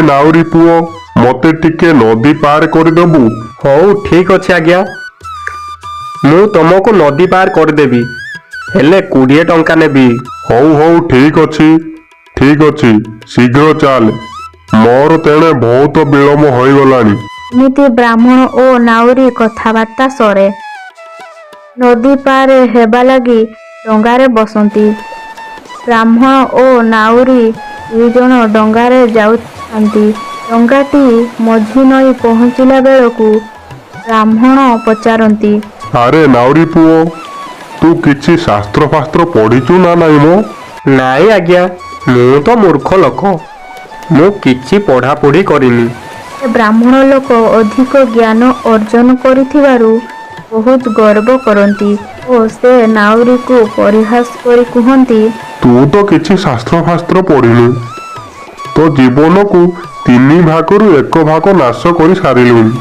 ନାଉରୀ ପୁଅ, ମତେ ଟିକେ ନଦୀ ପାର କରିଦେବୁ? ହଉ ଠିକ୍ ଅଛି ଆଜ୍ଞା, ମୁଁ ତମକୁ ନଦୀ ପାର କରିଦେବି, ହେଲେ 20 ଟଙ୍କା ନେବି। ହଉ ହଉ ଠିକ୍ ଅଛି, ଶୀଘ୍ର ଚାଲ, ମୋର ତେଣେ ବହୁତ ବିଳମ୍ବ ହୋଇଗଲାଣି। ଏମିତି ବ୍ରାହ୍ମଣ ଓ ନାଉରୀ କଥାବାର୍ତ୍ତା ସରେ। ନଦୀ ପାର ହେବା ଲାଗି ଡଙ୍ଗାରେ ବସନ୍ତି। ବ୍ରାହ୍ମଣ ଓ ନାଉରୀ ଦୁଇଜଣ ଡଙ୍ଗାରେ ଯାଉଥାନ୍ତି। ଡଙ୍ଗାଟି ମଝି ନଈ ପହଞ୍ଚିଲା ବେଳକୁ ବ୍ରାହ୍ମଣ ପଚାରନ୍ତି, ଆରେ ନାଉରୀ ପୁଅ, ତୁ କିଛି ଶାସ୍ତ୍ର ଫାସ୍ତ୍ର ପଢିଛୁ ନା ନାଇଁ ମ? ନାଇଁ ଆଜ୍ଞା, ମୁଁ ତ ମୂର୍ଖ ଲୋକ, ମୁଁ କିଛି ପଢ଼ାପଢ଼ି କରିନି। ସେ ବ୍ରାହ୍ମଣ ଲୋକ ଅଧିକ ଜ୍ଞାନ ଅର୍ଜନ କରିଥିବାରୁ ବହୁତ ଗର୍ବ କରନ୍ତି ଓ ସେ ନାଉରୀକୁ ପରିହାସ କରି କୁହନ୍ତି, ତୁ ତ କିଛି ଶାସ୍ତ୍ର ଫାସ୍ତ୍ର ପଢିନୁ, ତୋ ଜୀବନକୁ 3 ଭାଗରୁ 1 ଭାଗ ନାଶ କରି ସାରିଲୁଣି।